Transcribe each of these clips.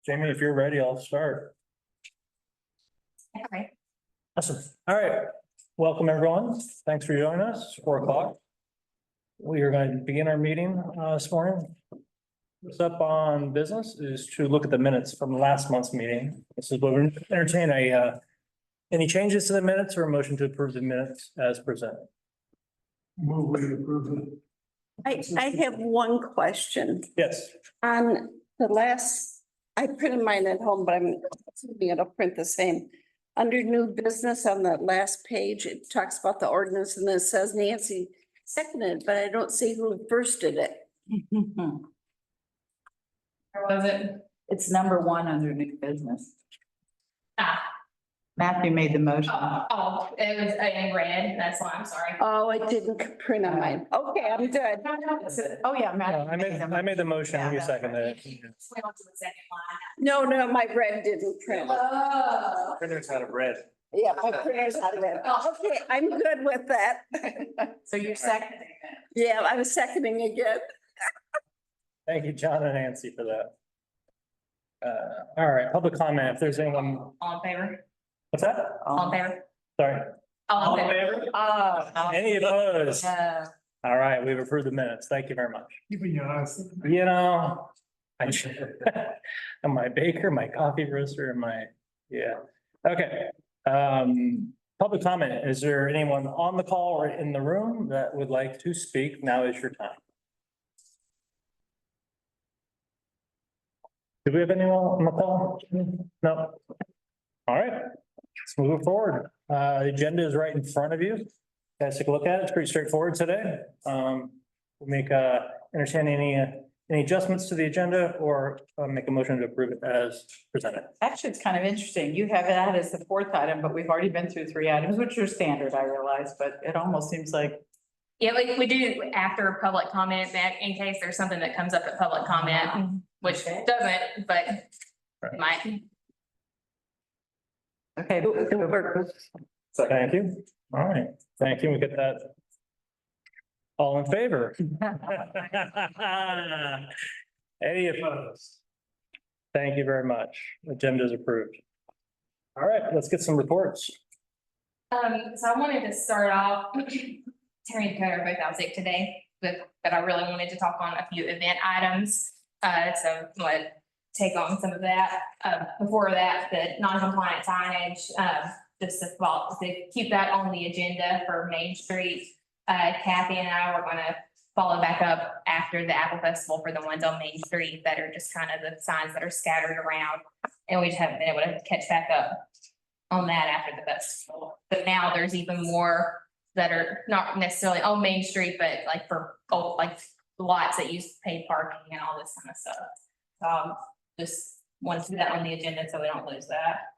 Jamie, if you're ready, I'll start. Okay. Awesome. All right. Welcome, everyone. Thanks for joining us. 4 o'clock. We are going to begin our meeting this morning. What's up on business is to look at the minutes from last month's meeting. This is what we entertain any changes to the minutes or a motion to approve the minutes as presented. Move we approve it. I have one question. Yes. On the last, I printed mine at home, but I'm assuming it'll print the same. Under new business on the last page, it talks about the ordinance and then it says Nancy seconded, but I don't see who first did it. Or was it? It's number 1 under new business. Ah, Matthew made the motion. it was in red. That's why I'm sorry. Oh, it didn't print on mine. Okay, I'm good. Oh, yeah, Yeah, Matthew. I made the motion. You seconded it. We went to the second line. No, my red didn't print. Oh. Printers out of red. Yeah, my printer's out of it. Okay, I'm good with that. So you're seconding it. Yeah, I was seconding again. Thank you, John and Nancy, for that. All right, public comment. If there's anyone, All in favor? what's that? All in favor? Sorry. All in favor? Any opposed? No. All right, we've approved the minutes. Thank you very much. Keeping your eyes. You know, I should, and my baker, my coffee roaster, and my, yeah. Okay. Public comment. Is there anyone on the call or in the room that would like to speak? Now is your time. Do we have anyone on the call? No. All right, let's move forward. The agenda is right in front of you. Guys, take a look at it. It's pretty straightforward today. We'll make entertain any adjustments to the agenda or make a motion to approve it as presented. Actually, it's kind of interesting. You have that as the 4th item, but we've already been through 3 items, which are standard, I realize, but it almost seems like. Yeah, like we do after public comment, that in case there's something that comes up at public comment, which doesn't, but Right. might. Okay. Thank you. All right, thank you. We get that. All in favor? Any opposed? Thank you very much. Agenda is approved. All right, let's get some reports. So I wanted to start off, Terry and Dakota are both out sick today, but I really wanted to talk on a few event items. So I'm gonna take on some of that. Before that, the non-compliant signage, just to keep that on the agenda for Main Street. Kathy and I were gonna follow back up after the Apple Festival for the ones on Main Street that are just kind of the signs that are scattered around. And we just haven't been able to catch back up on that after the festival. But now there's even more that are not necessarily on Main Street, but like for like lots that use paid parking and all this kind of stuff. Just wanted to put that on the agenda so we don't lose that.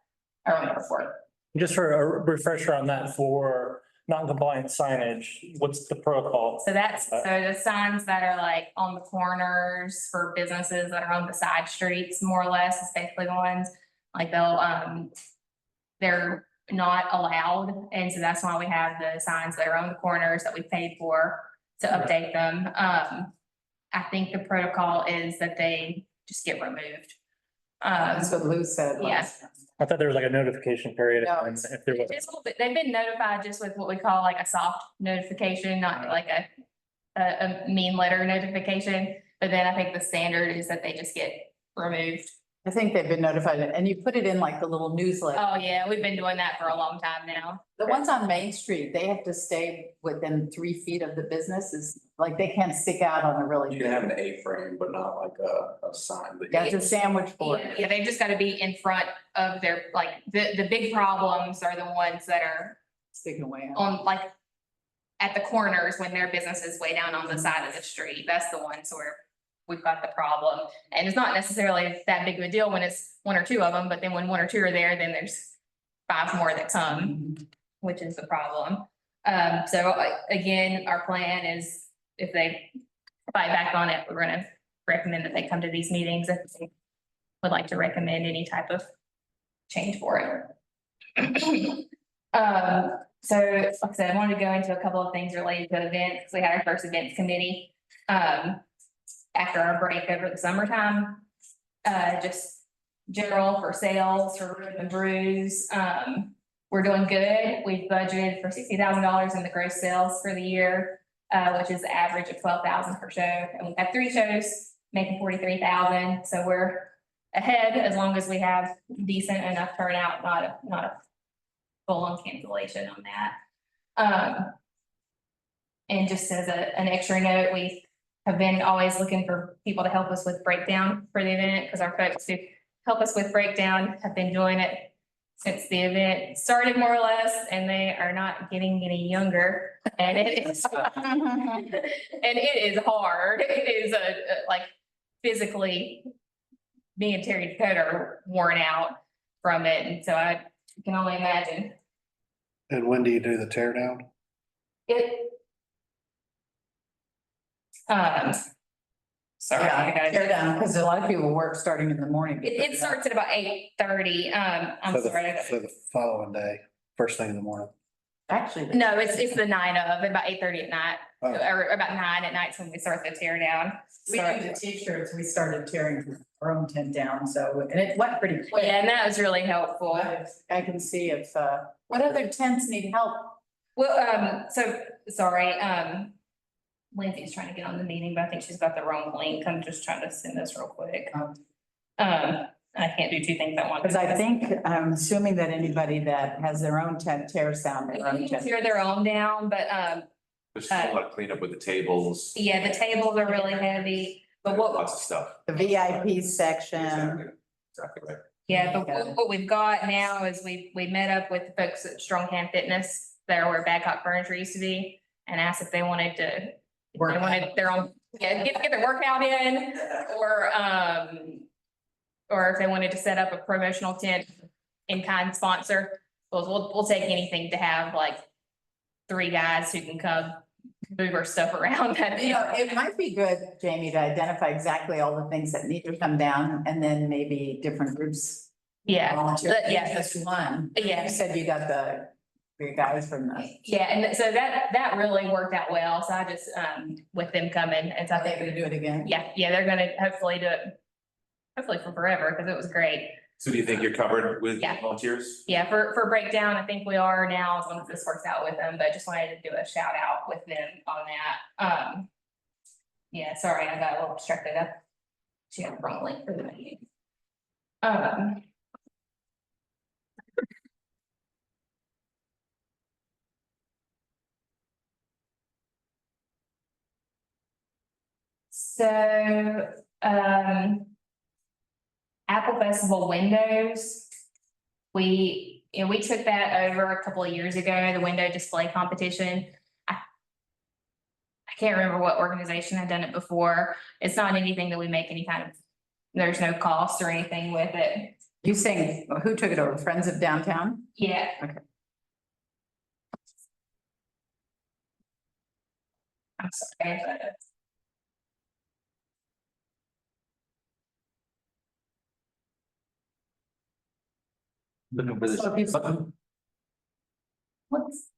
Or on the report. Just for a refresher on that, for non-compliant signage, what's the protocol? So the signs that are like on the corners for businesses that are on the side streets, more or less, is basically the ones, like they're not allowed. And so that's why we have the signs that are on the corners that we paid for to update them. I think the protocol is that they just get removed. That's what Lou said. Yes. I thought there was like a notification period. No, And if there was, Just a little bit, they've been notified just with what we call like a soft notification, not like a mean letter notification. But then I think the standard is that they just get removed. I think they've been notified, and you put it in like the little newsletter. Oh, yeah, we've been doing that for a long time now. The ones on Main Street, they have to stay within 3 feet of the businesses, like they can't stick out on a really. You can have an A-frame, but not like a sign. that you- That's a sandwich board. Yeah, they've just got to be in front of their, like, the big problems are the ones that are Sticking away. on, like, at the corners when their business is way down on the side of the street. That's the ones where we've got the problem. And it's not necessarily that big of a deal when it's 1 or 2 of them, but then when 1 or 2 are there, then there's 5 more that come, which is the problem. So again, our plan is if they fight back on it, we're gonna recommend that they come to these meetings if they would like to recommend any type of change for it. So like I said, I wanted to go into a couple of things related to events. We had our first events committee after our break over the summertime. Just general for sales, for Root and Brews. We're doing good. We've budgeted for $60,000 in the gross sales for the year, which is an average of 12,000 per show. And we have 3 shows making 43,000. So we're ahead as long as we have decent enough turnout, not a full-on cancellation on that. And just as an extra note, we have been always looking for people to help us with breakdown for the event, because our folks who help us with breakdown have been doing it since the event started, more or less, and they are not getting any younger. And it is, and it is hard. It is like physically, me and Terry Dakota are worn out from it, and so I can only imagine. And when do you do the tear down? It. Sorry, I gotta- Tear down, because a lot of people work starting in the morning. It starts at about 8:30. I'm So sorry. the following day, first thing in the morning. Actually. No, it's the night of, about 8:30 at night, Oh. or about 9 at night is when we start the tear down. We do the t-shirts, we started tearing our own tent down, so, and it went pretty quick. Yeah, and that was really helpful. I can see if, what other tents need help? Well, so, sorry, Lindsay's trying to get on the meeting, but I think she's got the wrong link. I'm just trying to send this real quick. I can't do 2 things at once. Because I think, I'm assuming that anybody that has their own tent tears down their own You can tent. tear their own down, but, There's a lot of cleanup with the tables. yeah, the tables are really heavy, but what, Lots of stuff. The VIP section. Exactly right. yeah, but what we've got now is we met up with the folks at Strong Hand Fitness, there where Badcock Furniture used to be, and asked if they wanted to, they wanted their own, yeah, get their workout in, or if they wanted to set up a promotional tent in-kind sponsor. We'll take anything to have like 3 guys who can come move our stuff around. You know, it might be good, Jamie, to identify exactly all the things that need to come down and then maybe different groups. Yeah, Volunteer, yeah. just one. Yeah. You said you got the guys from the. yeah, and so that really worked out well. So I just, with them coming, and so I Are they think, gonna do it again? yeah, they're gonna hopefully do it, hopefully for forever, because it was great. So do you think you're covered with Yeah. volunteers? Yeah, for breakdown, I think we are now, as long as this works out with them, but just wanted to do a shout out with them on that. Yeah, sorry, I got a little distracted up. She had the wrong link for the meeting. So, Apple Festival windows. We took that over a couple of years ago, the window display competition. I can't remember what organization had done it before. It's not anything that we make any kind of, there's no cost or anything with it. You saying, who took it over? Friends of Downtown? Yeah. Okay. I'm sorry, but. Looking for this. So people- button. What's?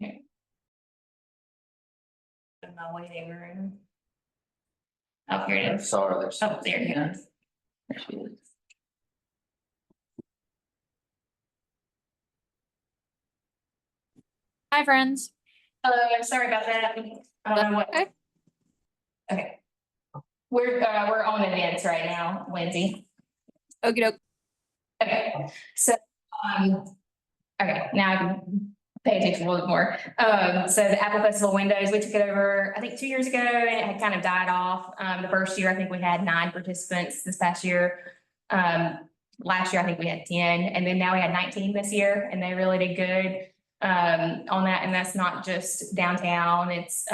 Okay. In my waiting room. Oh, here it is. Sorry, there's. Oh, there you go. There she is. Hi, friends. Hello, sorry about that. I don't know what. Okay. Okay. We're on events right now, Lindsay. Okey doke. Okay, so, okay, now I can pay attention a little bit more. So the Apple Festival windows, we took it over, I think 2 years ago, and it had kind of died off. The first year, I think we had 9 participants this past year. Last year, I think we had 10, and then now we had 19 this year, and they really did good on that. And that's not just downtown, it's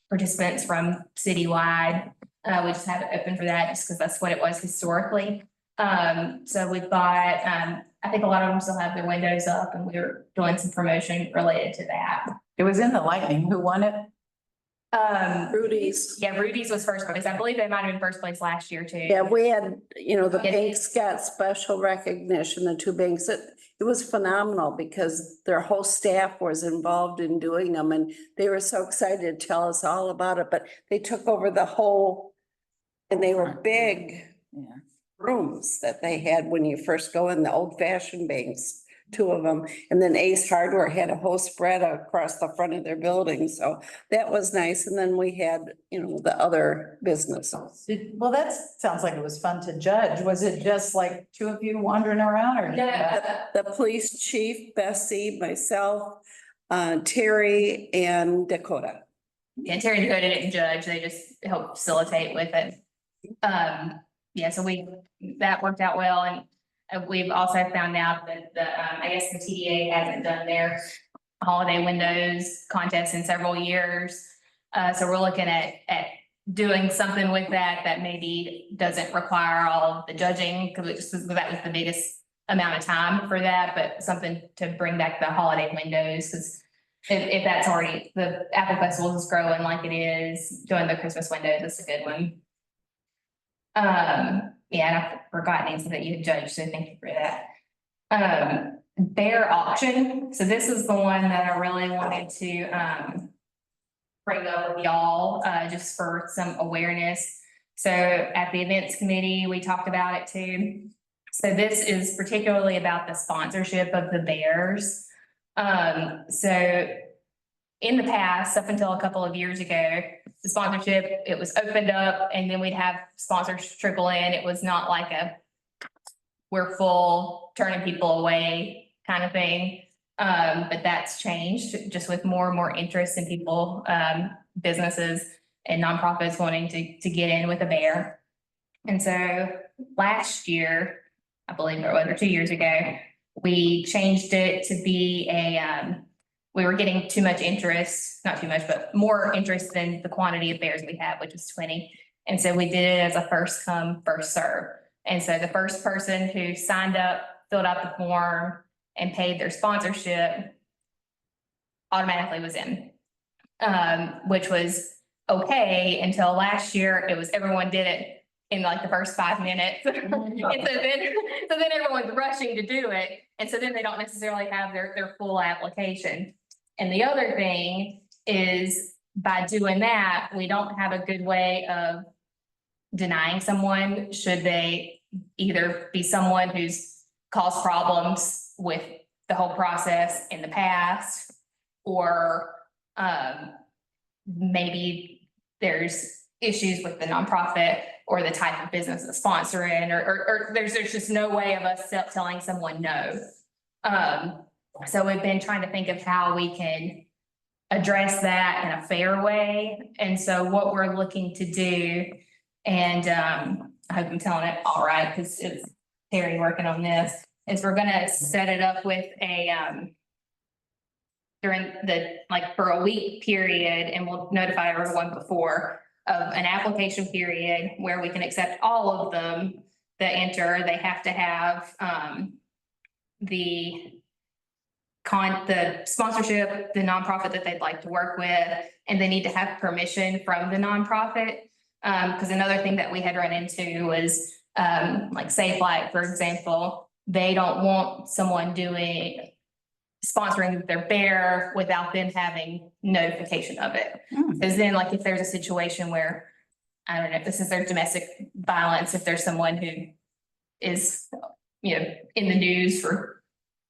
participants from citywide. We just have it open for that just because that's what it was historically. So we've got, I think a lot of them still have their windows up, and we're doing some promotion related to that. It was in the Lightning. Who won it? Rudy's. Yeah, Rudy's was first place. I believe they might have been first place last year too. Yeah, we had, the Yeah. banks got special recognition, the 2 banks. It was phenomenal because their whole staff was involved in doing them, and they were so excited to tell us all about it, but they took over the whole And they were big Yeah. rooms that they had when you first go in, the old fashioned banks, two of them. And then Ace Hardware had a whole spread across the front of their building. So that was nice. And then we had, the other businesses. Well, that sounds like it was fun to judge. Was it just like two of you wandering around or? The police chief, Bessie, myself, Terry and Dakota. Yeah, Terry and Dakota didn't judge, they just helped facilitate with it. Yeah, so that worked out well, and we've also found out that I guess the TDA hasn't done their holiday windows contest in several years. So we're looking at doing something with that maybe doesn't require all of the judging, because that was the biggest amount of time for that, but something to bring back the holiday windows, because if that's already, the Apple Festival is growing like it is, doing the Christmas windows is a good one. Yeah, and I forgot Nancy that you had judged, so thank you for that. Bear auction, so this is the one that I really wanted to bring up with y'all, just for some awareness. So at the events committee, we talked about it too. So this is particularly about the sponsorship of the Bears. So in the past, up until a couple of years ago, the sponsorship, it was opened up and then we'd have sponsors trickle in. It was not like we're full, turning people away kind of thing. But that's changed just with more and more interest in people, businesses and nonprofits wanting to get in with a bear. And so last year, I believe it was, or 2 years ago, we changed it to be we were getting too much interest, not too much, but more interest than the quantity of bears we have, which was 20. And so we did it as a first come, first serve. And so the first person who signed up, filled out the form and paid their sponsorship automatically was in, which was okay until last year. It was, everyone did it in like the first 5 minutes. And so then everyone's rushing to do it. And so then they don't necessarily have their full application. And the other thing is, by doing that, we don't have a good way of denying someone should they either be someone who's caused problems with the whole process in the past, or maybe there's issues with the nonprofit or the type of business that's sponsoring, or there's just no way of us telling someone no. So we've been trying to think of how we can address that in a fair way. And so what we're looking to do, and I hope I'm telling it all right, because it's Terry working on this, is we're gonna set it up with during for a week period, and we'll notify everyone before, of an application period where we can accept all of them that enter. They have to have the sponsorship, the nonprofit that they'd like to work with, and they need to have permission from the nonprofit. Because another thing that we had run into was like Safe Light, for example, they don't want someone sponsoring their bear without them having notification of it. Because then, like, if there's a situation where, I don't know, if this is their domestic violence, if there's someone who is, in the news for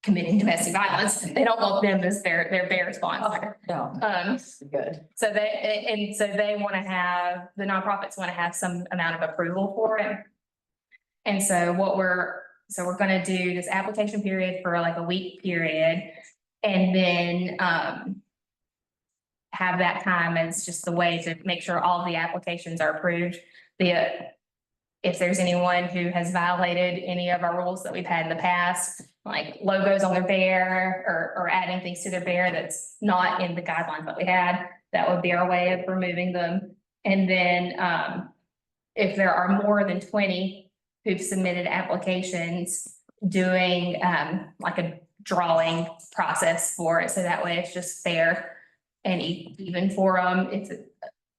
committing domestic violence, they don't want them as their bear sponsor. No, good. So they want to have, the nonprofits want to have some amount of approval for it. And so we're going to do this application period for like a week period, and then have that time as just the way to make sure all the applications are approved. If there's anyone who has violated any of our rules that we've had in the past, like logos on their bear or adding things to their bear that's not in the guidelines that we had, that would be our way of removing them. And then if there are more than 20 who've submitted applications, doing like a drawing process for it. So that way it's just fair and even for them. It's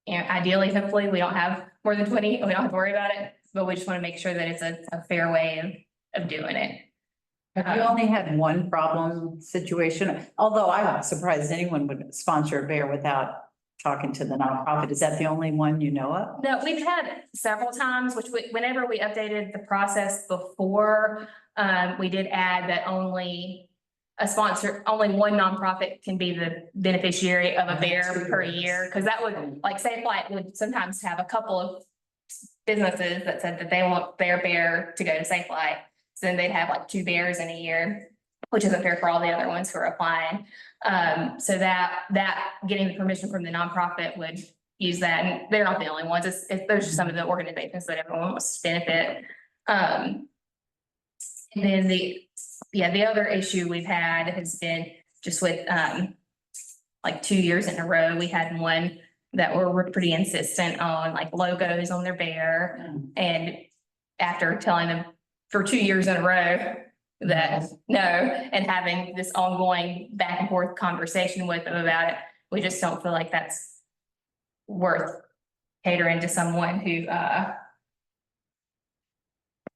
ideally, hopefully we don't have more than 20, we don't have to worry about it, but we just want to make sure that it's a fair way of doing it. Have you only had one problem situation? Although I'm surprised anyone would sponsor a bear without talking to the nonprofit. Is that the only one you know of? No, we've had several times, whenever we updated the process before, we did add that only only one nonprofit can be the beneficiary of a bear per year. Cause that would, like Safe Flight would sometimes have a couple of businesses that said that they want their bear to go to Safe Flight. So then they'd have like 2 bears in a year, which isn't fair for all the other ones who are applying. So that getting the permission from the nonprofit would use that, and they're not the only ones. There's just some of the organizations that everyone wants to benefit. And then the other issue we've had has been just with, like 2 years in a row, we had one that were pretty insistent on like logos on their bear. And after telling them for 2 years in a row that no, and having this ongoing back and forth conversation with them about it, we just don't feel like that's worth catering to someone who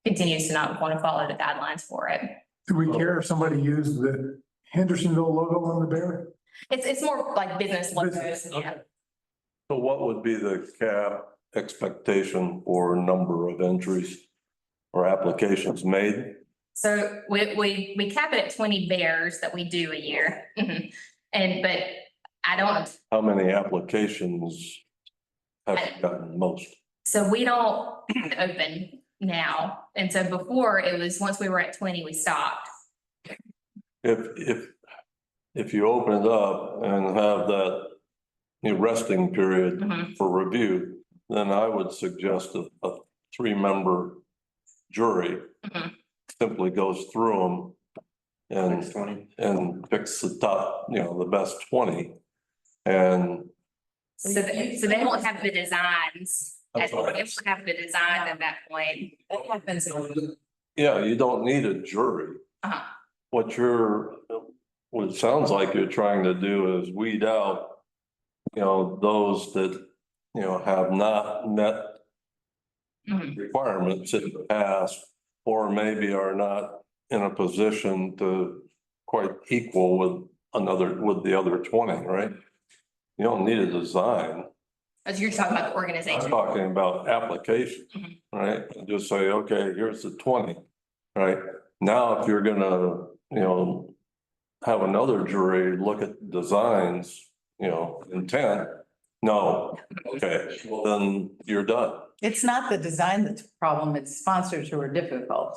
continues to not want to follow the guidelines for it. Do we care if somebody used the Hendersonville logo on the bear? It's more like business logos, Business, yeah. So what would be the cap expectation for number of entries or applications made? So we cap it at 20 bears that we do a year. Mhm. But I don't, How many applications have you gotten most? so we don't open now. And so before it was, once we were at 20, we stopped. If you open it up and have that resting period Mhm. for review, then I would suggest a 3-member jury Mhm. simply goes through them and picks the top, the best 20. And So they won't have the designs. That's They all right. won't have the design at that point. That happens. yeah, you don't need a jury. Uh-huh. What it sounds like you're trying to do is weed out, those that, have not met Mhm. requirements in the past, or maybe are not in a position to quite equal with the other 20, right? You don't need a design. As you're talking about the I'm organization. talking about applications, Mhm. right? And just say, okay, here's the 20, right? Now, if you're gonna, have another jury look at designs, intent, no, okay, well, then you're done. It's not the design that's the problem, it's sponsors who are difficult.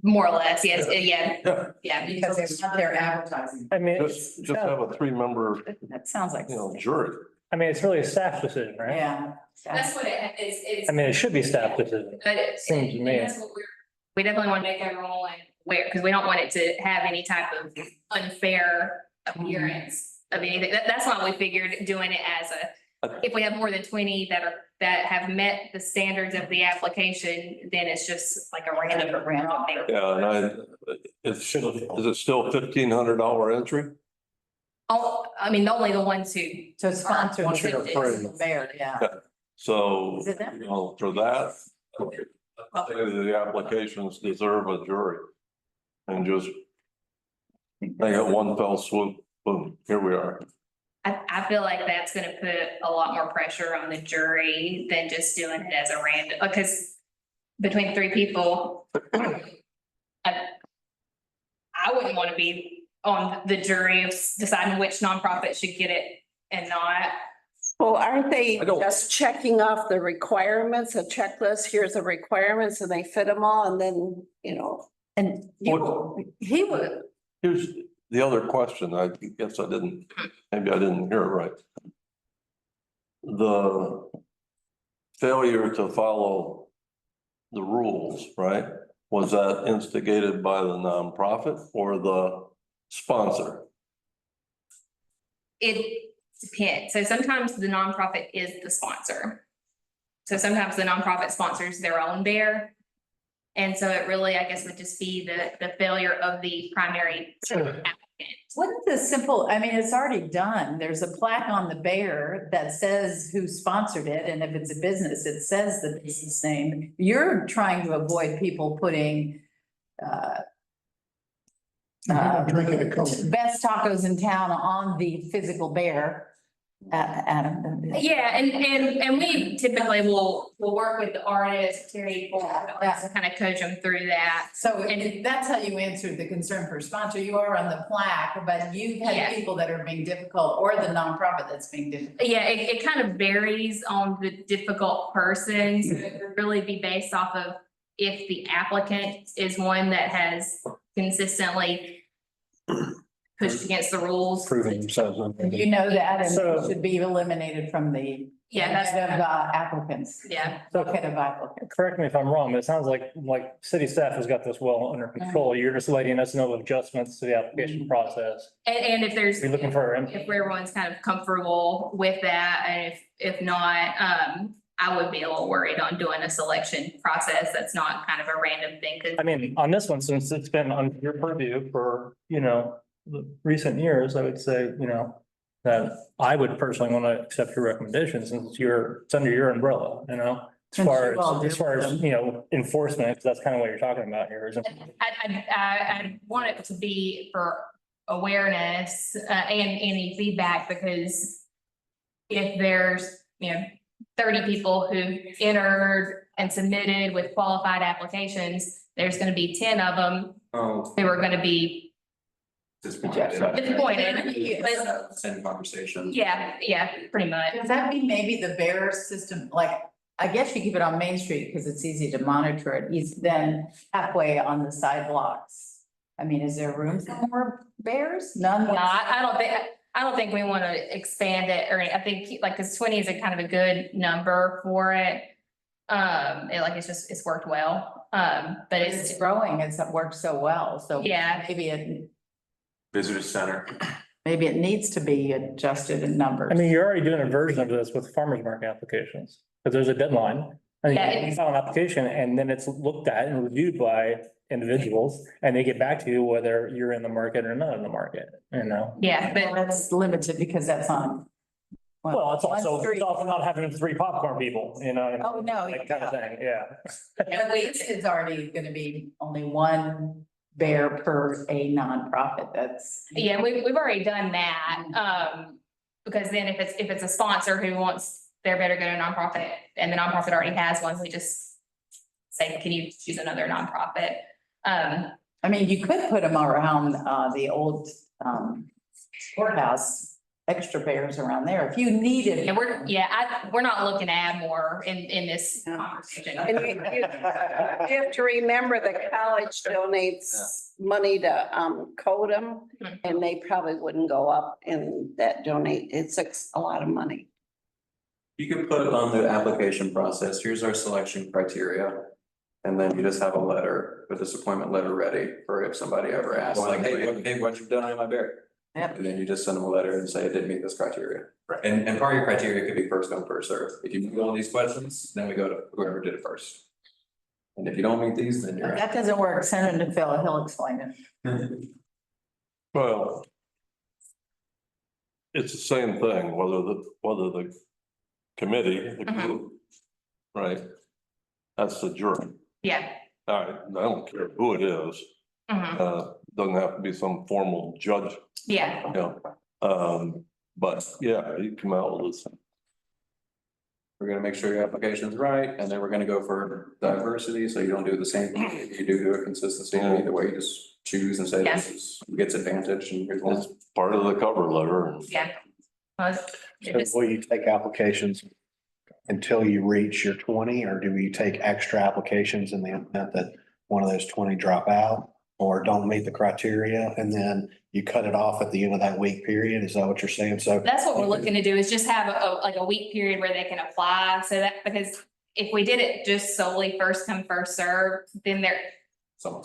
More or less, yes, yeah, Yeah, yeah. Because it's not their advertising. I mean, just have a 3-member, That sounds like. jury. it's really a staff decision, right? Yeah. That's what it is. I mean, it should be staff decision. But Seems to me. that's what we definitely want to make everyone aware, because we don't want it to have any type of unfair appearance of anything. That's why we figured doing it as if we have more than 20 that have met the standards of the application, then it's just like a random. Yeah, and is it still $1,500 entry? Oh, only the ones who. So sponsor Once you're the free. physical bear, yeah. So, Is it that? for that, I think the applications deserve a jury. And just they get one fell swoop, boom, here we are. I feel like that's gonna put a lot more pressure on the jury than just doing it as a random, because between 3 people, I wouldn't want to be on the jury of deciding which nonprofit should get it and not. Well, aren't they I don't- just checking off the requirements, a checklist, here's the requirements, and they fit them all, and then, And he would, Here's the other question, I guess maybe I didn't hear it right. The failure to follow the rules, right? Was that instigated by the nonprofit or the sponsor? It depends. So sometimes the nonprofit is the sponsor. So sometimes the nonprofit sponsors their own bear. And so it really, I guess, would just be the failure of the primary applicant. wouldn't the simple, it's already done. There's a plaque on the bear that says who sponsored it, and if it's a business, it says the business name. You're trying to avoid people putting Drinking a Coke. best tacos in town on the physical bear. Adam. Yeah, and we typically will work with the artist, Terry, to kind of coach them through that. So and that's how you answered the concern for sponsor. You are on the plaque, but you've had Yeah. people that are being difficult or the nonprofit that's being difficult. Yeah, it kind of varies on the difficult person. So it would really be based off of if the applicant is one that has consistently pushed against the rules. Proving themselves. You know that and So- it should be eliminated from the Yeah, that's, head of applicants. yeah. Head of applicants. Correct me if I'm wrong, but it sounds like city staff has got this well under control. You're just letting us know of adjustments to the application process. And if there's. We're looking for input. If everyone's kind of comfortable with that, and if not, I would be a little worried on doing a selection process that's not kind of a random thing, cause I mean, on this one, since it's been under your purview for, the recent years, I would say, that I would personally want to accept your recommendations since it's under your umbrella, As And far you all as, enforcement, because that's kind of what you're talking about here, isn't it? I want it to be for awareness, and any feedback, because if there's, 30 people who entered and submitted with qualified applications, there's gonna be 10 of them Oh. who are gonna be Disappointed. disappointed. But, Same conversation. yeah, pretty much. Does that mean maybe the bearer system, like, I guess you keep it on Main Street because it's easy to monitor it, then halfway on the sidewalks? I mean, is there room for more bears? None? No, I don't think we want to expand it, or I think cause 20 is a kind of a good number for it. It's worked well, but It's growing, it's worked so well, so. Yeah. Visitor center. Maybe it needs to be adjusted in numbers. I mean, you're already doing a version of this with farmer's market applications, because there's a deadline. And Yeah, you file an application and then it's looked at and reviewed by individuals, and they get back to you whether you're in the market or not in the market, yeah, Well, but that's limited because that's on. Well, it's one also, street. it's also not having 3 popcorn people, Oh, no, That kind of thing, yeah. But this is already gonna be only one bear per a nonprofit, that's. yeah, we've already done that. Because then if it's a sponsor who wants, they're better go to a nonprofit, and the nonprofit already has one, we just say, can you choose another nonprofit? I mean, you could put them around the old courthouse, extra bears around there if you needed. And we're not looking to add more in this conversation. And you have to remember the college donates money to Codem, and they probably wouldn't go up in that donate. It's a lot of money. You could put on the application process, here's our selection criteria. And then you just have a letter, a disappointment letter ready for if somebody ever asks, like, hey, what you've done on my bear? Yep. And then you just send them a letter and say it didn't meet this criteria. Right. And part of your criteria could be first come, first serve. If you meet all these questions, then we go to whoever did it first. And if you don't meet these, then you're If out. that doesn't work, send it to Phil, he'll explain it. Well, it's the same thing, whether the committee, the group, right? That's the jury. Yeah. All right, I don't care who it is, Mhm. doesn't have to be some formal judge, Yeah, but yeah, you come out with this. We're gonna make sure your application's right, and then we're gonna go for diversity, so you don't do the same thing. You do a consistency, either way, you just choose and say this is, gets advantage and here's one. It's part of the cover letter. yeah. Well, it just- Will you take applications until you reach your 20, or do you take extra applications in the event that one of those 20 drop out or don't meet the criteria, and then you cut it off at the end of that week period? Is that what you're saying? So That's what we're looking to do, is just have a week period where they can apply, so that, because if we did it just solely first come, first serve, then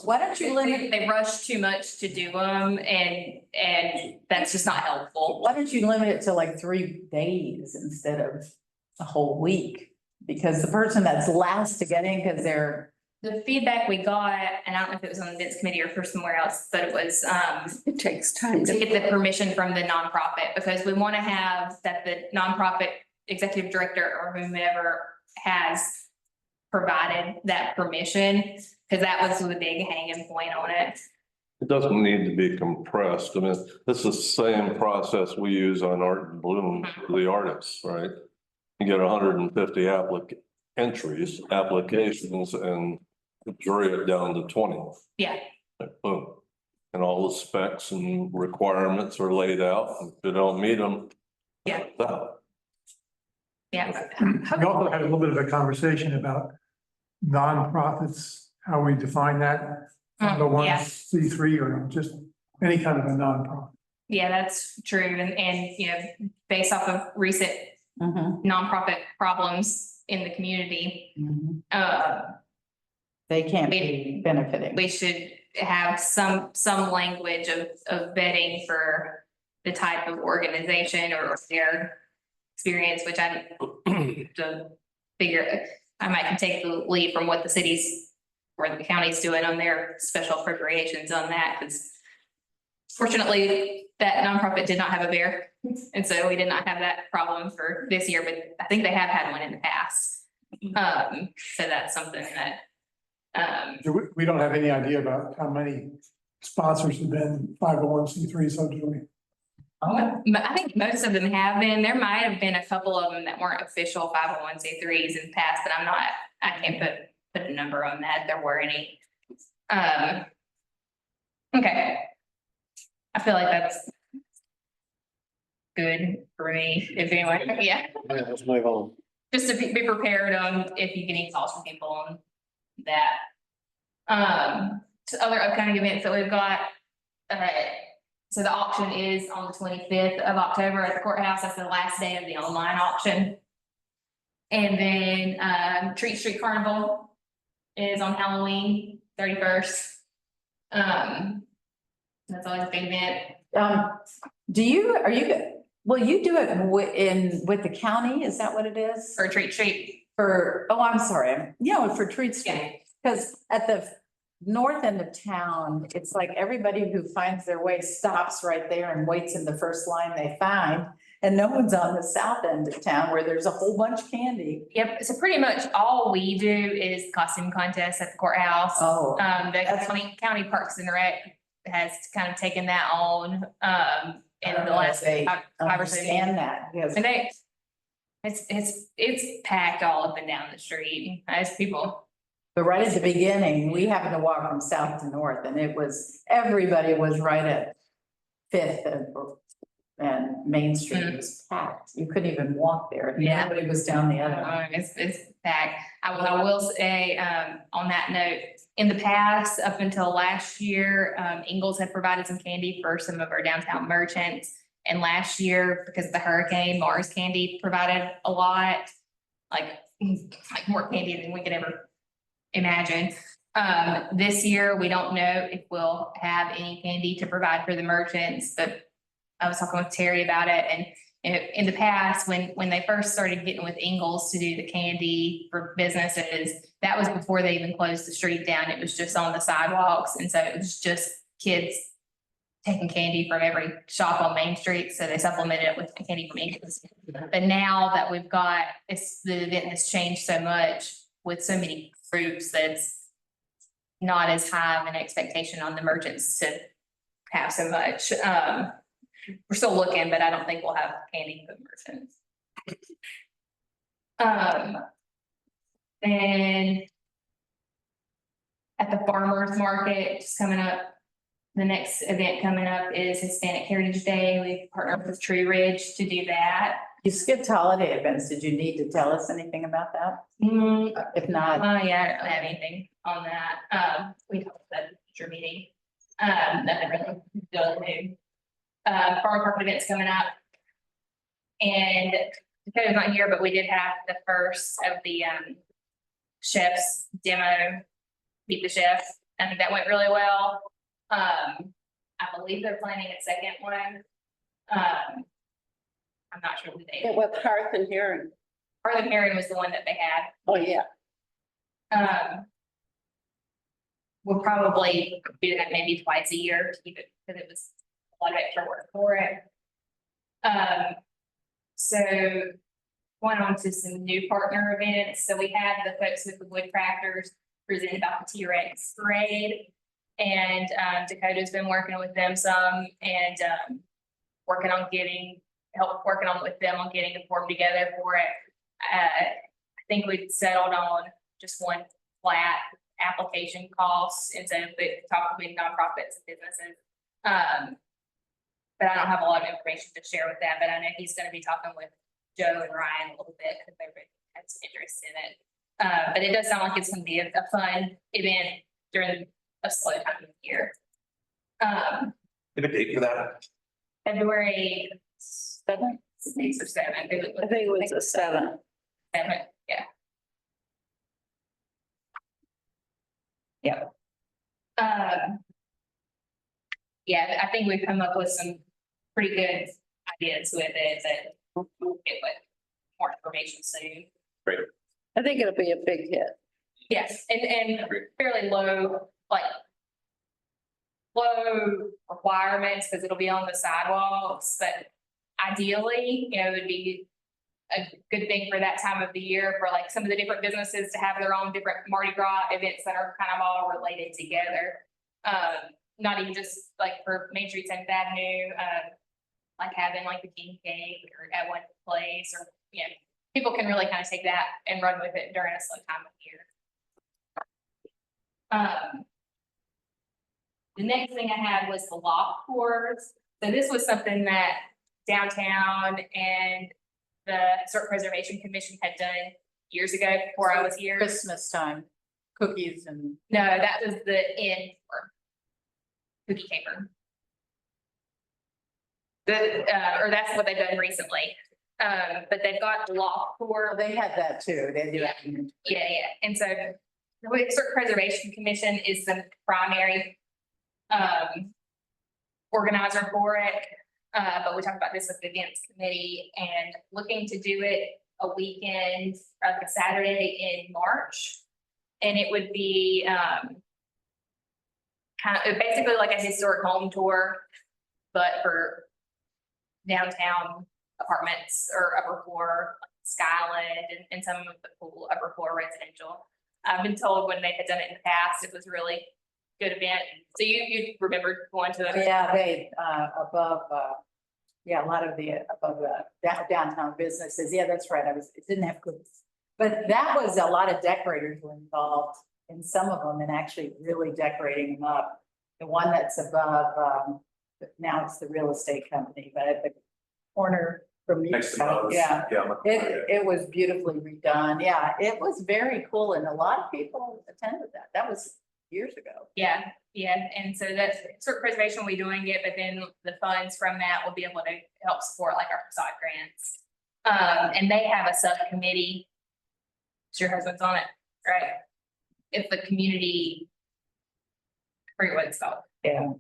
Why don't you limit, they rush too much to do them, and that's just not helpful. why don't you limit it to like 3 days instead of a whole week? Because the person that's last to get in, because they're, The feedback we got, and I don't know if it was on the events committee or for somewhere else, but it was, It takes time to to. get the permission from the nonprofit, because we want to have that the nonprofit executive director or whomever has provided that permission, because that was the big hanging point on it. It doesn't need to be compressed. I mean, this is the same process we use on Art and Bloom for the artists, right? You get 150 applications, and jury it down to 20. Yeah, Boom. And all the specs and requirements are laid out. If you don't meet them. Yeah. That. yeah. We also had a little bit of a conversation about nonprofits, how we define that. The one Yeah. C3 or just any kind of a nonprofit. Yeah, that's true. And, you know, based off of recent nonprofit problems in the community, They can't be benefiting. we should have some language of vetting for the type of organization or their experience, which I to figure, I might take the lead from what the cities or the county's doing on their special appropriations on that, because fortunately, that nonprofit did not have a bear. And so we did not have that problem for this year, but I think they have had one in the past. So that's something that, We don't have any idea about how many sponsors have been 501c3, so do we? I think most of them have been. There might have been a couple of them that weren't official 501c3s in the past, but I can't put a number on that. If there were any. Okay. I feel like that's good for me, if anyone, yeah, Let's move on. just to be prepared on if you get any calls from people on that. So other upcoming events that we've got, so the auction is on the 25th of October at the courthouse. That's the last day of the online auction. And then, Treat Street Carnival is on Halloween, 31st. That's always a big event. Will you do it with the county? Is that what it is? For Treat Street. I'm sorry. For Treat Street. Because at the north end of town, it's like everybody who finds their way stops right there and waits in the first line they find. And no one's on the south end of town where there's a whole bunch of candy. Yep, so pretty much all we do is costume contests at the courthouse. Oh. The county Parks and Rec has kind of taken that on, in the last five or so years. Understand that, yes. And it's packed all up and down the street as people. But right at the beginning, we happened to walk from south to north and everybody was right at Fifth and Main Street was packed. You couldn't even walk there. Yeah. Nobody was down the other one. It's packed. I will say, on that note, in the past, up until last year, Ingalls had provided some candy for some of our downtown merchants. And last year, because of the hurricane, Mars Candy provided a lot, like more candy than we could ever imagine. This year, we don't know if we'll have any candy to provide for the merchants, but I was talking with Terry about it, and in the past, when they first started getting with Ingalls to do the candy for businesses, that was before they even closed the street down. It was just on the sidewalks, and so it was just kids taking candy from every shop on Main Street, so they supplemented it with candy from Ingalls. But now that we've got, the event has changed so much with so many groups, that's not as high of an expectation on the merchants to have so much. We're still looking, but I don't think we'll have candy for merchants. And at the farmers market, just coming up, the next event coming up is Hispanic Heritage Day. We've partnered with Tree Ridge to do that. You skipped holiday events. Did you need to tell us anything about that? If not. Yeah, I don't have anything on that. We talked about the future meeting. Nothing really new. Farm market events coming up. And Dakota's not here, but we did have the first of the chef's demo, Meet the Chef. I think that went really well. I believe they're planning a second one. I'm not sure what the date. It was Hearth and Heron. Hearth and Heron was the one that they had. Oh, yeah. We'll probably do that maybe twice a year to keep it, because it was a lot of extra work for it. So going on to some new partner events. So we had the folks with the wood crafters present about the T-Rex parade. And Dakota's been working with them some and working on with them on getting a form together for it. I think we settled on just one flat application cost instead of talking with nonprofits and businesses. But I don't have a lot of information to share with that, but I know he's gonna be talking with Joe and Ryan a little bit because they've had some interest in it. But it does sound like it's gonna be a fun event during a slow time of year. Have a date for that? February 7th, 6th or 7th. I think it was a 7. 7th, yeah. Yep. Yeah, I think we've come up with some pretty good ideas with it that we'll get with more information soon. I think it'll be a big hit. Yes, and fairly low, like low requirements because it'll be on the sidewalks, but ideally, you know, it would be a good thing for that time of the year for like some of the different businesses to have their own different Mardi Gras events that are kind of all related together. Not even just like for Main Street 7th Avenue, like having like the king cake or at one place, or, you know, people can really kind of take that and run with it during a slow time of year. The next thing I had was the loft tours. So this was something that downtown and the Historic Preservation Commission had done years ago before I was here. Christmas time, cookies and. No, that was the inn for Cookie Caper. Or that's what they've done recently. But they've got the loft tour. They had that too. They do. Yeah. And so the Historic Preservation Commission is the primary organizer for it. But we talked about this with the events committee and looking to do it a weekend, like a Saturday in March. And it would be kind of basically like a historic home tour, but for downtown apartments or upper floor, like Skyland and some of the cool upper floor residential. I've been told when they had done it in the past, it was really good event. So you remember going to it? Yeah, they, above, yeah, a lot of the above downtown businesses. Yeah, that's right. It didn't have cookies. But that was a lot of decorators were involved in some of them and actually really decorating them up. The one that's above, now it's the real estate company, but at the corner from you. Next to Lowe's. Yeah. Yeah. It was beautifully redone. Yeah, it was very cool and a lot of people attended that. That was years ago. Yeah. And so that's sort of preservation will be doing it, but then the funds from that will be able to help support like our facade grants. And they have a subcommittee. Your husband's on it, right? It's the community. I forget what it's called. Yeah.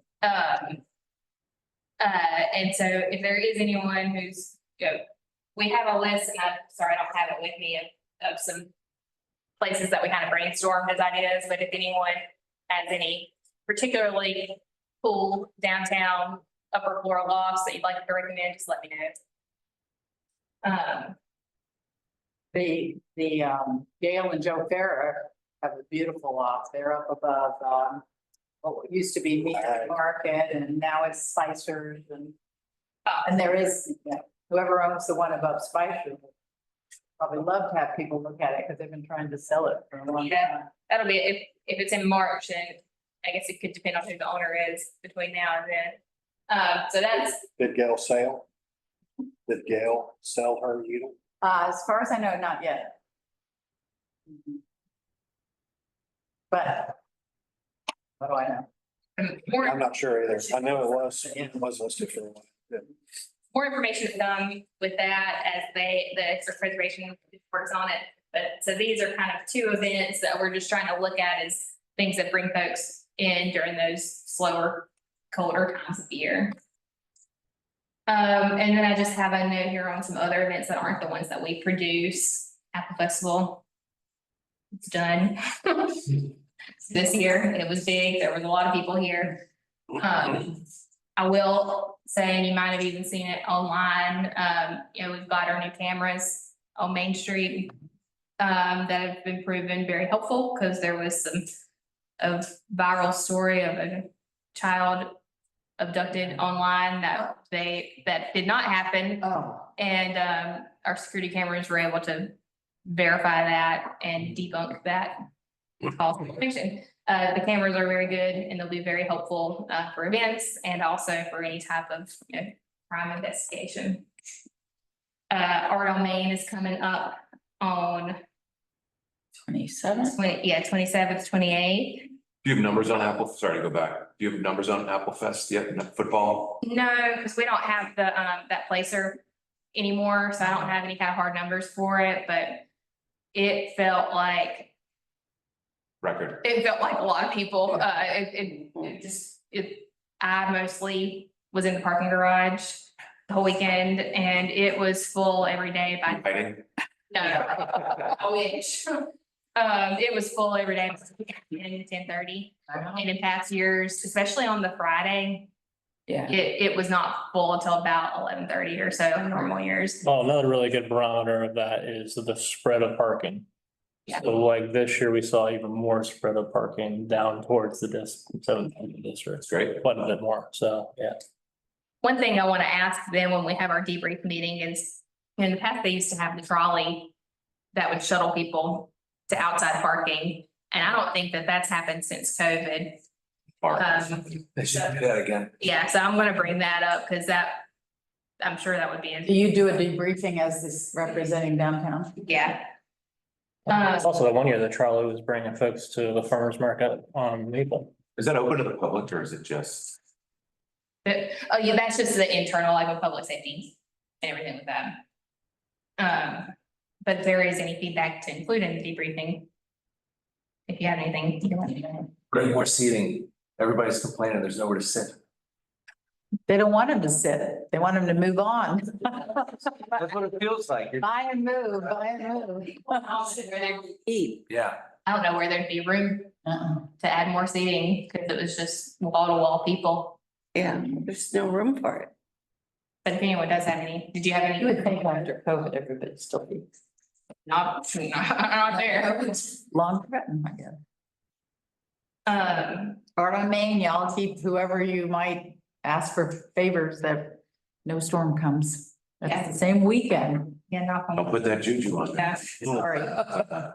And so if there is anyone who's, you know, we have a list, and I'm sorry, I don't have it with me of some places that we kind of brainstormed as ideas, but if anyone has any particularly cool downtown upper floor lofts that you'd like to recommend, just let me know. The Gail and Joe Ferrer have a beautiful loft. They're up above, what used to be Meat Market and now it's Spicer's and there is, you know, whoever owns the one above Spicer's would probably love to have people look at it because they've been trying to sell it for a long time. That'll be, if it's in March, then I guess it could depend on who the owner is between now and then. So that's, Did Gail sell? Did Gail sell her unit? As far as I know, not yet. But what do I know? more. I'm not sure either. I know it was listed for one. Yeah. More information to come with that as the Historic Preservation works on it. But so these are kind of two events that we're just trying to look at as things that bring folks in during those slower, colder times of the year. And then I just have a note here on some other events that aren't the ones that we produce. Apple Festival. It's done. This year, it was big. There was a lot of people here. I will say, and you might have even seen it online, you know, we've got our new cameras on Main Street that have been proven very helpful because there was some a viral story of a child abducted online that did not happen. Oh, And our security cameras were able to verify that and debunk that false information. The cameras are very good and they'll be very helpful for events and also for any type of, crime investigation. Art on Main is coming up on 27. 27th, 28th. Do you have numbers on Apple? Sorry to go back. Do you have numbers on Apple Fest yet? No, football? No, because we don't have the that placer anymore, so I don't have any kind of hard numbers for it, but it felt like Record. a lot of people. I mostly was in the parking garage the whole weekend and it was full every day by Fighting? no, I wish. It was full every day, 10:30. And in past years, especially on the Friday, Yeah. it was not full until about 11:30 or so in normal years. Well, another really good barometer of that is the spread of parking. Yeah. So like this year, we saw even more spread of parking down towards the district. That's great. Quite a bit more, so, yeah. One thing I want to ask them when we have our debrief meeting is, in the past, they used to have the trolley that would shuttle people to outside parking. And I don't think that that's happened since COVID. They should do that again. Yeah, so I'm gonna bring that up because I'm sure that would be, Do you do a debriefing as this representing downtown? yeah. Also, that one year, the trolley was bringing folks to the farmer's market on Maple. Is that open to the public or is it just? Oh, yeah, that's just the internal, like with public safety and everything with that. But if there is any feedback to include in the debriefing. If you have anything, you can let me know. Bring more seating. Everybody's complaining there's nowhere to sit. They don't want him to sit. They want him to move on. That's what it feels like. Buy and move, buy and move. Eat. Yeah. I don't know where there'd be room Uh-uh. to add more seating, because it was just wall to wall people. Yeah, there's no room for it. But if anyone does have any, did you have any? You would think after COVID, everybody still eats. Not there. Long threatened, I guess. Um, Art on Main, y'all keep whoever you might ask for favors that no storm comes. That's the same weekend. yeah, knock on. Don't put that juju on. Yeah. Sorry.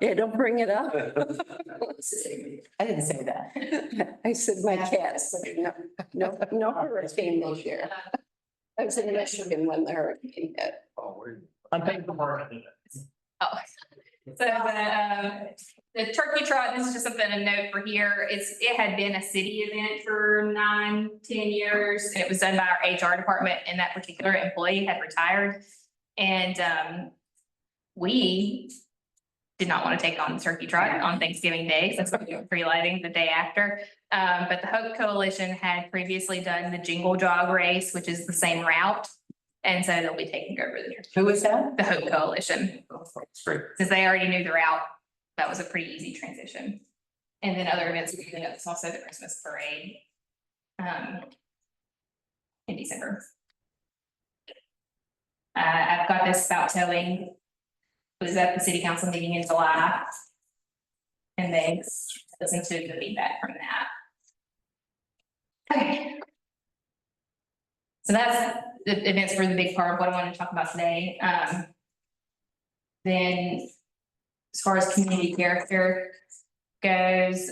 Yeah, don't bring it up. I didn't say that. I said my cats, no hurricane this year. I was in Michigan when the hurricane hit. I'm paying for more. Oh, so the turkey trot, this is just something to note for here, it had been a city event for 9-10 years. And it was done by our HR department and that particular employee had retired. And we did not want to take on the turkey trot on Thanksgiving Day, since we're doing free lighting the day after. But the Hope Coalition had previously done the Jingle Jog race, which is the same route. And so they'll be taking over the turkey. Who is that? The Hope Coalition. That's great. Since they already knew the route, that was a pretty easy transition. And then other events, it's also the Christmas parade. In December. I've got this about towing. It was at the city council meeting in July. And they listened to the feedback from that. Okay. So that's the events for the big part of what I wanted to talk about today. Then as far as community character goes,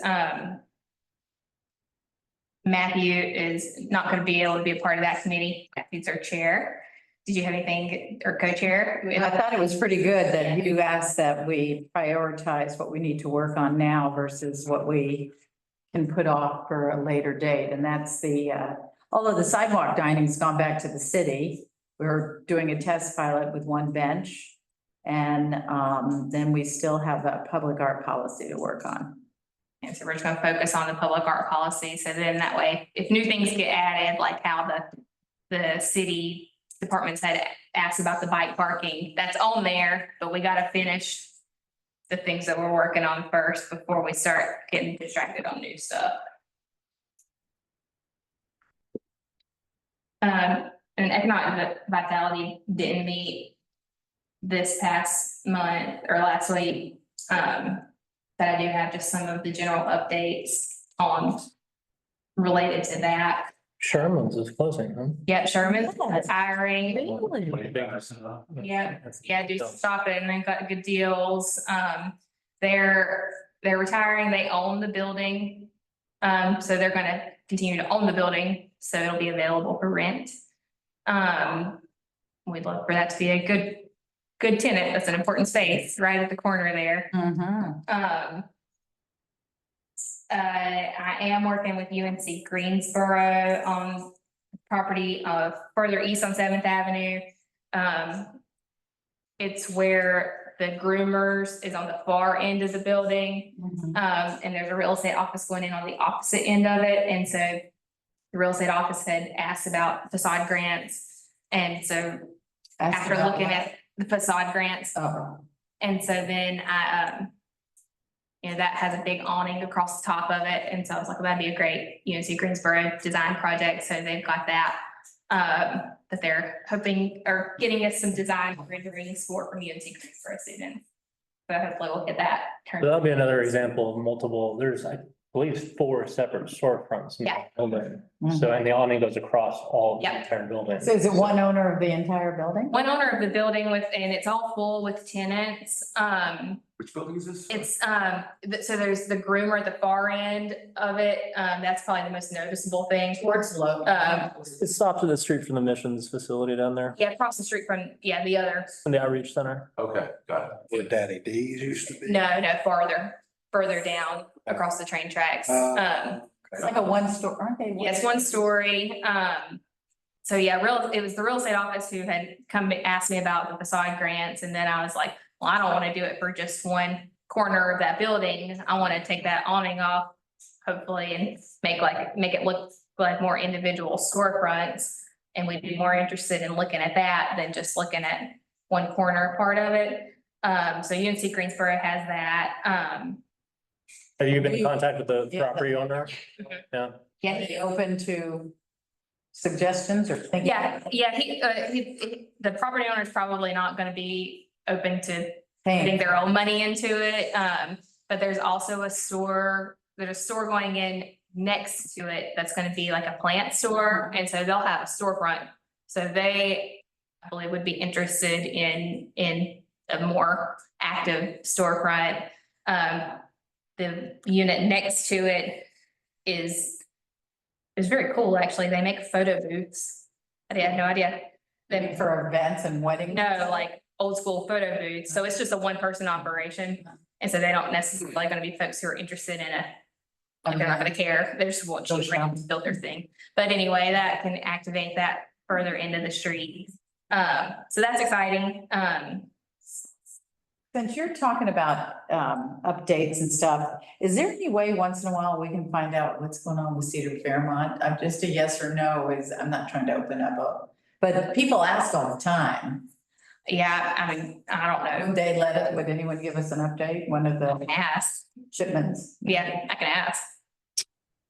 Matthew is not going to be able to be a part of that committee. Matthew's our chair. Did you have anything, or co-chair? I thought it was pretty good that you asked that we prioritize what we need to work on now versus what we can put off for a later date. And that's although the sidewalk dining's gone back to the city, we're doing a test pilot with one bench. And then we still have a public art policy to work on. And so we're just gonna focus on the public art policy. So then that way, if new things get added, like how the city departments had asked about the bike parking, that's on there, but we gotta finish the things that we're working on first before we start getting distracted on new stuff. And economic vitality didn't meet this past month or last week. But I do have just some of the general updates. on related to that. Sherman's is closing, huh? Yeah, Sherman's hiring. Really? Yeah, do stop it and they got good deals. They're retiring, they own the building. So they're gonna continue to own the building, so it'll be available for rent. We'd love for that to be a good tenant. That's an important space right at the corner there. Mhm. I am working with UNC Greensboro on property further east on Seventh Avenue. It's where the groomers is on the far end of the building. Mhm. And there's a real estate office going in on the opposite end of it. And so the real estate office had asked about facade grants. And so Ask after about looking what? at the facade grants, Oh, and so then that has a big awning across the top of it. And so I was like, well, that'd be a great UNC Greensboro design project. So they've got that. That they're hoping or getting us some design rendering support from UNC Greensboro students. So hopefully we'll get that turned. So that'll be another example of multiple, there's, I believe, 4 separate storefronts in the Yeah. building. So, and the awning goes across all the Yeah. entire building. so is it one owner of the entire building? One owner of the building and it's all full with tenants. Which building is this? It's, so there's the groomer at the far end of it. That's probably the most noticeable thing. Towards Low. It stops at the street from the missions facility down there, Yeah, across the street from, the other, from the outreach center. Okay, got it. Where Daddy D's used to be. no, further down across the train tracks. It's like a one store, aren't they? Yes, one story. So yeah, it was the real estate office who had come to ask me about the facade grants. And then I was like, well, I don't want to do it for just one corner of that building. I want to take that awning off, hopefully, and make it look like more individual storefronts. And we'd be more interested in looking at that than just looking at one corner part of it. So UNC Greensboro has that. Have you been in contact with the Yeah. property owner? Yeah. Yeah, Be open to suggestions or thinking? the property owner is probably not gonna be open to Paying. putting their own money into it. But there's also there's a store going in next to it that's gonna be like a plant store, and so they'll have a storefront. So they, I believe, would be interested in a more active storefront. The unit next to it is very cool, actually. They make photo booths. I had no idea. They For events and weddings? no, like old school photo booths. So it's just a one person operation. And so they don't necessarily gonna be folks who are interested in like they're not gonna care. They just want Go to shop. build their thing. But anyway, that can activate that further into the street. So that's exciting. Since you're talking about updates and stuff, is there any way once in a while we can find out what's going on with Cedar Fairmont? I'm just a yes or no I'm not trying to open up but people ask all the time. Yeah, I mean, I don't know. Would anyone give us an update? One of I the can ask. shipments? Yeah, I can ask.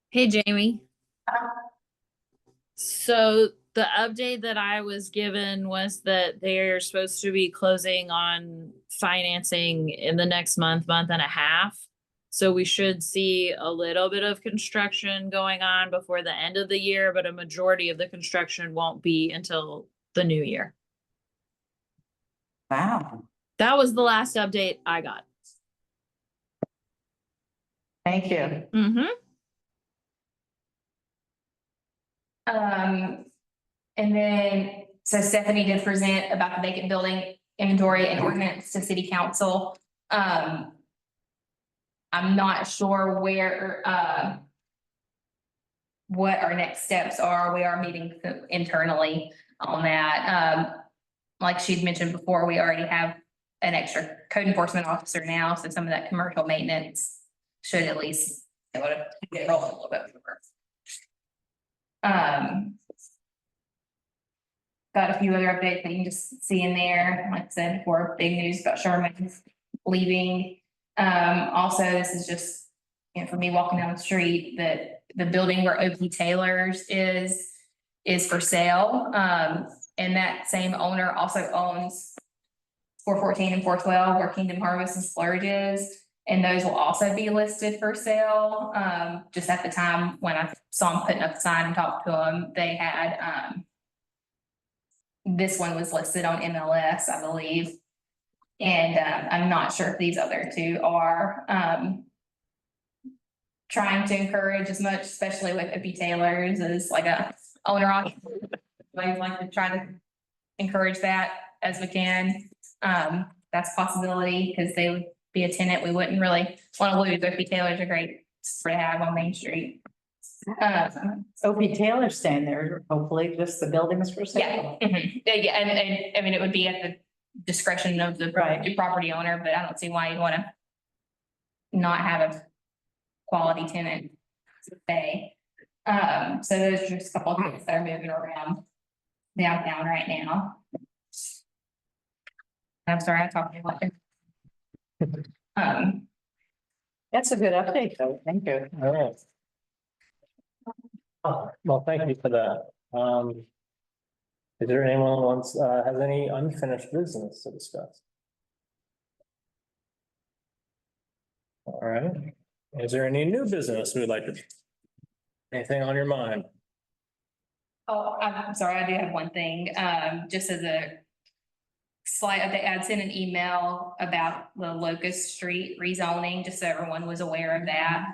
Hey, Jamie. So the update that I was given was that they're supposed to be closing on financing in the next month and a half. So we should see a little bit of construction going on before the end of the year, but a majority of the construction won't be until the new year. Wow, That was the last update I got. thank you. Mm-hmm. And then, so Stephanie did present about the vacant building inventory and ordinance to city council. I'm not sure what our next steps are. We are meeting internally on that. Like she'd mentioned before, we already have an extra code enforcement officer now, so some of that commercial maintenance should at least be able to get rolling a little bit more. Got a few other updates that you can just see in there. Like I said before, big news about Sherman leaving. Also, this is just, for me walking down the street, that the building where OP Taylor's is for sale. And that same owner also owns 414 and 412 where Kingdom Harvest and Splurge is. And those will also be listed for sale. Just at the time when I saw them putting up the sign and talked to them, they had, this one was listed on MLS, I believe. And, I'm not sure if these other two are, trying to encourage as much, especially with OP Taylor's as like a owner occupier. I like to try to encourage that as we can. That's a possibility because they would be a tenant. We wouldn't really want to lose. OP Taylor's a great store to have on Main Street. OP Taylor staying there, hopefully just the building is for sale. Yeah, yeah, and I mean, it would be at the discretion of the Right. property owner, but I don't see why you'd want to not have a quality tenant to stay. So those are just a couple of things that are moving around downtown right now. I'm sorry, I talked to you. That's a good update though. Thank you. All right. Well, thank you for that. Is there anyone who wants, has any unfinished business to discuss? All right. Is there any new business we'd like to? Anything on your mind? Oh, I'm sorry, I do have one thing, just as a slight update, I'd sent an email about the Locust Street rezoning, just so everyone was aware of that.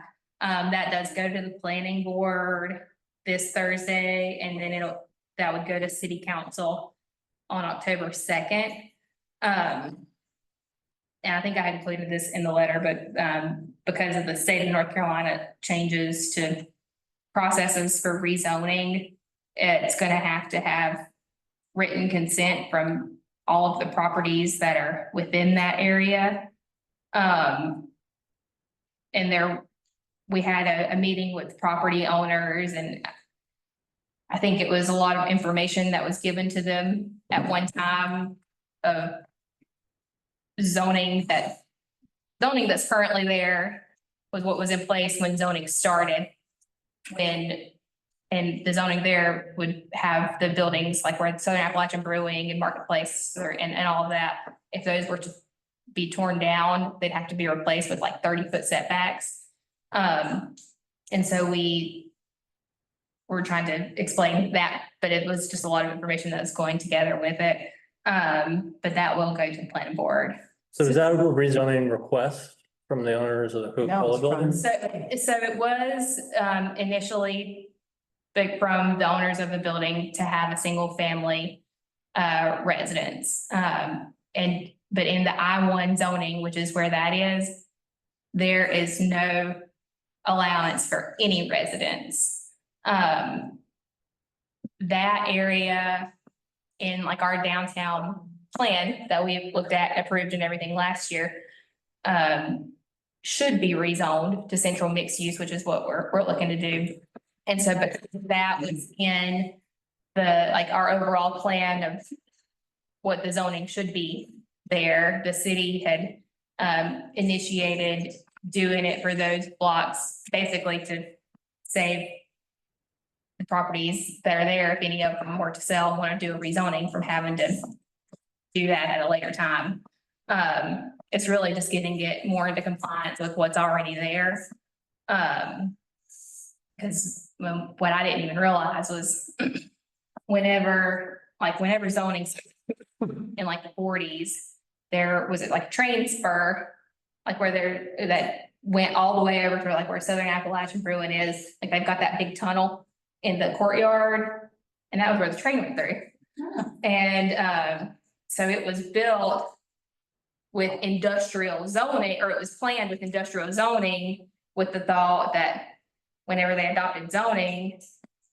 That does go to the planning board this Thursday, and then that would go to city council on October 2nd. And I think I included this in the letter, but, because of the state of North Carolina changes to processes for rezoning, it's gonna have to have written consent from all of the properties that are within that area. And we had a meeting with property owners, and I think it was a lot of information that was given to them at one time of zoning that's currently there was what was in place when zoning started. And the zoning there would have the buildings like where Southern Appalachian Brewing and Marketplace and all of that. If those were to be torn down, they'd have to be replaced with like 30-foot setbacks. And so we were trying to explain that, but it was just a lot of information that's going together with it. But that will go to the planning board. So is that a rezoning request from the owners of the Coca-Cola it's from- building? So it was initially from the owners of the building to have a single family residence. But in the I-1 zoning, which is where that is, there is no allowance for any residence. That area in like our downtown plan that we looked at, approved and everything last year, should be rezoned to central mixed use, which is what we're looking to do. And so, but that was in our overall plan of what the zoning should be there. The city had initiated doing it for those blocks, basically to save the properties that are there, if any of them were to sell and want to do a rezoning, from having to do that at a later time. It's really just getting it more into compliance with what's already there. Because what I didn't even realize was whenever zoning in like the 40s, there was like a train spur, like that went all the way over to like where Southern Appalachian Brewing is. Like they've got that big tunnel in the courtyard, and that was where the train went through. And so it was built with industrial zoning, or it was planned with industrial zoning, with the thought that whenever they adopted zoning,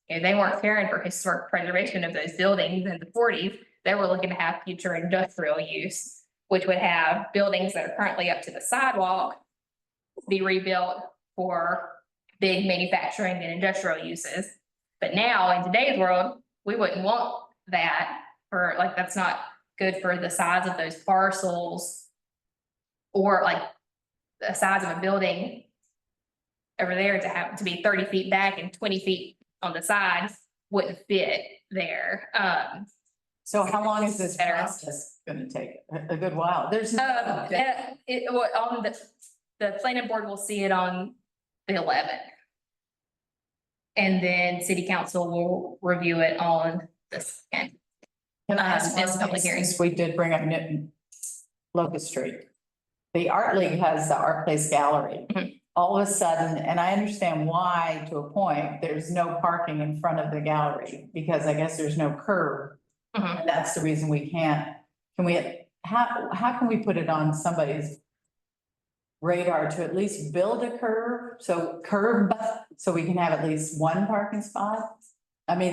they weren't caring for historic preservation of those buildings in the 40s. They were looking to have future industrial use, which would have buildings that are currently up to the sidewalk be rebuilt for big manufacturing and industrial uses. But now in today's world, we wouldn't want that for that's not good for the size of those parcels, or like the size of a building over there to have to be 30 feet back and 20 feet on the side wouldn't fit there. So how long is this process gonna take? A good while. There's no. the planning board will see it on the 11th. And then city council will review it on the 2nd. Can I ask This one public thing, hearing. since we did bring up Newton, Locust Street. The Art League has the Art Place Gallery. Mhm. All of a sudden, and I understand why to a point, there's no parking in front of the gallery, because I guess there's no curb. Mhm. And that's the reason we can't, how can we put it on somebody's radar to at least build a curb, so we can have at least one parking spot? I mean,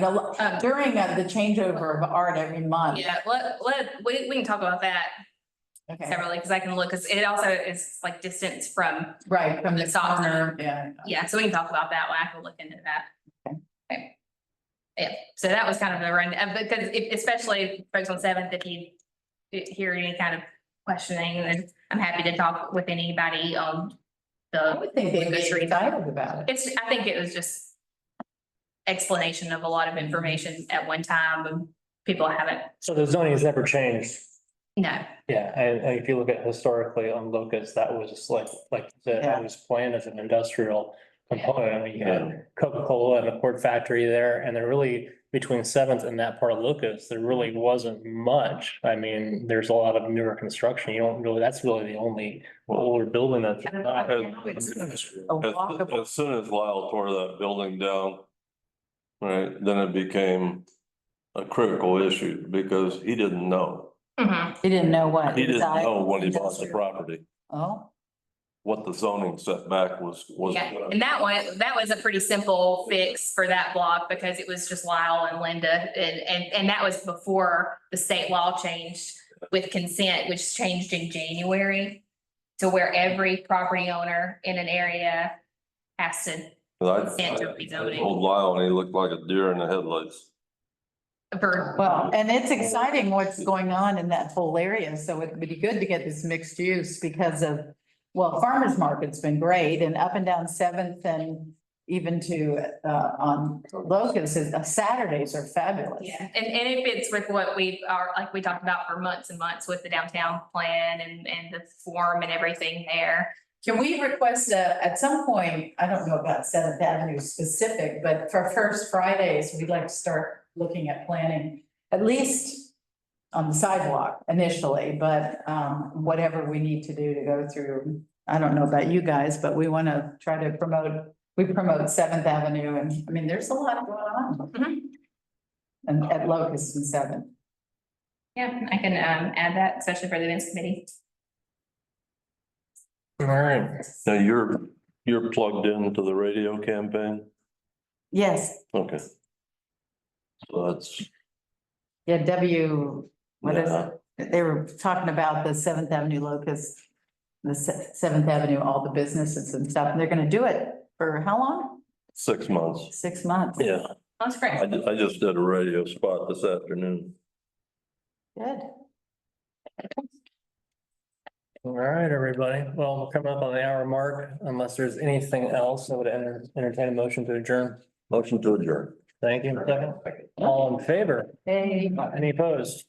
during the changeover of art every month. Yeah, we can talk about that Okay, separately, because I can look, because it also is like distance from, right, from the The stop corner, yeah. yeah, so we can talk about that one. I can look into that. Okay. Okay. Yeah, so that was kind of the run, because especially folks on 7th, if you hear any kind of questioning, then I'm happy to talk with anybody on I the. would think they'd be excited about it. I think it was just explanation of a lot of information at one time, and people haven't, So the zoning has never changed. no. Yeah, and if you look at historically on Locust, that was like you said, Yeah. it was planned as an industrial component. I mean, you had Coca-Cola and the Ford factory there, and there really, between 7th and that part of Locust, there really wasn't much. I mean, there's a lot of newer construction. You don't really, that's really the only older building that's. A walkable. As soon as Lyle tore that building down, right, then it became a critical issue because he didn't know. Mhm. He didn't know what. He didn't know when he bought the Industrial. property, Oh, what the zoning setback was. Yeah, and that was a pretty simple fix for that block, because it was just Lyle and Linda, and that was before the state law changed with consent, which changed in January, to where every property owner in an area has to I consent to rezoning. told Lyle and he looked like a deer in the headlights. well, and it's exciting what's going on in that whole area, so it would be good to get this mixed use because of, well, farmer's market's been great, and up and down 7th and even to, on Locust, Saturdays are fabulous. Yeah, and it fits with what we are, like we talked about for months and months with the downtown plan and the form and everything there. Can we request at some point, I don't know about 7th Avenue specific, but for first Fridays, we'd like to start looking at planning, at least on the sidewalk initially, but whatever we need to do to go through. I don't know about you guys, but we want to try to promote 7th Avenue, and I mean, there's a lot going on. Mhm. And at Locust and 7th. Yeah, I can add that, especially for the events committee. All right. Now you're plugged into the radio campaign? Yes, Okay. So that's, yeah, what is Yeah. it? They were talking about the 7th Avenue Locust, the 7th Avenue, all the businesses and stuff, and they're gonna do it for how long? 6 months. 6 months. Yeah, That's great. I just did a radio spot this afternoon. Good. All right, everybody. Well, we're coming up on the hour mark. Unless there's anything else, I would entertain a motion to adjourn. Motion to adjourn. Thank you. Second. All in favor? Hey. Any opposed?